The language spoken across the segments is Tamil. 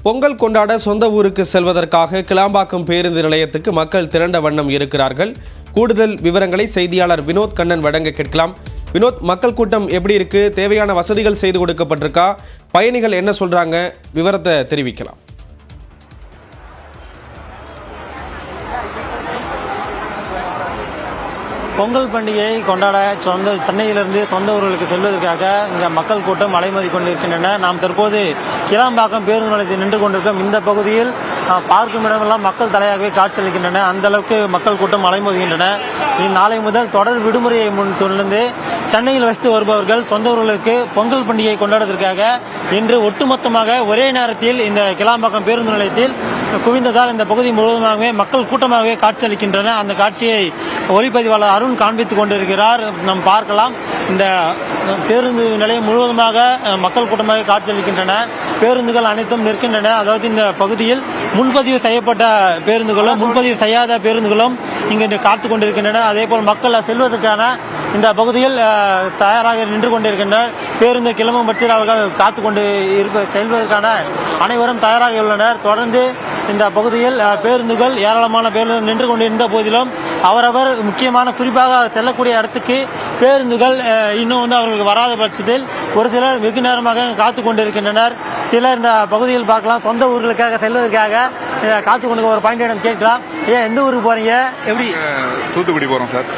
பொங்கல் கொண்டாட சொந்த ஊருக்கு செல்வதற்காக கிளாம்பாக்கம் பேருந்து நிலையத்துக்கு மக்கள் திரண்ட வண்ணம் இருக்கிறார்கள். கூடுதல் விவரங்களை செய்தியாளர் வினோத் கண்ணன் வழங்க கேட்கலாம். வினோத், மக்கள் கூட்டம் எப்படி இருக்கு? தேவையான வசதிகள் செய்து கொடுக்கப்பட்டிருக்கா? பயணிகள் என்ன சொல்றாங்க? விவரத்தை தெரிவிக்கலாம். பொங்கல் பண்டிகையை கொண்டாட சென்னையிலிருந்து சொந்த ஊர்களுக்கு செல்வதற்காக இங்கே மக்கள் கூட்டம் அலைமோதி கொண்டிருக்கின்றன. நாம் தற்போது கிளாம்பாக்கம் பேருந்து நிலையத்தில் நின்று கொண்டிருக்கோம். இந்த பகுதியில் பார்க்கும் இடமெல்லாம் மக்கள் தலையாகவே காட்சியளிக்கின்றன. அந்த அளவுக்கு மக்கள் கூட்டம் அலைமோதுகின்றன. நாளை முதல் தொடர் விடுமுறையை தொடர்ந்து சென்னையில் வசித்து வருபவர்கள் சொந்த ஊர்களுக்கு பொங்கல் பண்டிகையை கொண்டாடுவதற்காக இன்று ஒட்டுமொத்தமாக ஒரே நேரத்தில் இந்த கிளாம்பாக்கம் பேருந்து நிலையத்தில் குவிந்ததால் இந்த பகுதி முழுவதுமாகவே மக்கள் கூட்டமாகவே காட்சியளிக்கின்றன. அந்த காட்சியை ஒளிப்பதிவாளர் அருண் காண்பித்துக் கொண்டிருக்கிறார். நாம் பார்க்கலாம். இந்த பேருந்து நிலையம் முழுவதுமாக மக்கள் கூட்டமாக காட்சியளிக்கின்றன. பேருந்துகள் அனைத்தும் நிற்கின்றன. அதாவது இந்த பகுதியில் முன்பதிவு செய்யப்பட்ட பேருந்துகளும் முன்பதிவு செய்யாத பேருந்துகளும் இங்கு காத்துக் கொண்டிருக்கின்றன. அதேபோல் மக்கள் செல்வதற்கான இந்த பகுதியில் தயாராக நின்று கொண்டிருக்கின்றனர். பேருந்து கிளம்பும் பட்சத்தில் அவர்கள் காத்துக்கொண்டு செல்வதற்கான அனைவரும் தயாராக உள்ளனர். தொடர்ந்து இந்த பகுதியில் பேருந்துகள் ஏராளமான பேருந்து நின்று கொண்டிருந்த போதிலும் அவரவர் முக்கியமான குறிப்பாக செல்லக்கூடிய இடத்துக்கு பேருந்துகள் இன்னும் அவர்களுக்கு வராத பட்சத்தில் ஒரு சிலர் வெகு நேரமாக காத்து கொண்டிருக்கின்றனர். சிலர் இந்த பகுதியில் பார்க்கலாம், சொந்த ஊர்களுக்காக செல்வதற்காக காத்து கொண்டு ஒரு பாயிண்ட் கேட்கலாம். ஏன் எந்த ஊருக்கு போறீங்க? எப்படி? தூத்துக்குடி போறோம் சார்.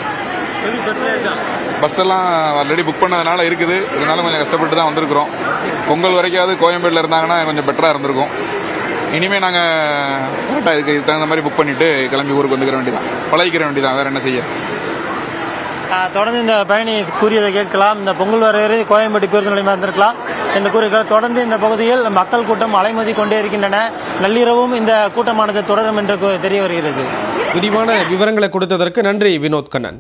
பஸ் எல்லாம் ஆல்ரெடி புக் பண்ணதுனால இருக்குது. இதனால கொஞ்சம் கஷ்டப்பட்டு தான் வந்திருக்கிறோம். பொங்கல் வரைக்காவது கோயம்பேட்டில் இருந்தாங்கன்னா கொஞ்சம் பெட்டராக இருந்திருக்கும். இனிமேல் நாங்கள் கரெக்டாக இதுக்கு தகுந்த மாதிரி புக் பண்ணிட்டு கிளம்பி ஊருக்கு வந்துக்கிற வேண்டியதான், பழகிக்கிற வேண்டியதான். வேற என்ன செய்ய? தொடர்ந்து இந்த பயணி கூறியதை கேட்கலாம். இந்த பொங்கல் வரை கோயம்பேடு பேருந்து நிலையமாக இருந்திருக்கலாம் என்று கூறுகிறார். தொடர்ந்து இந்த பகுதியில் மக்கள் கூட்டம் அலைமோதி கொண்டே இருக்கின்றன. நள்ளிரவும் இந்த கூட்டமானது தொடரும் என்று தெரிய வருகிறது. விரிவான விவரங்களை கொடுத்ததற்கு நன்றி வினோத் கண்ணன்.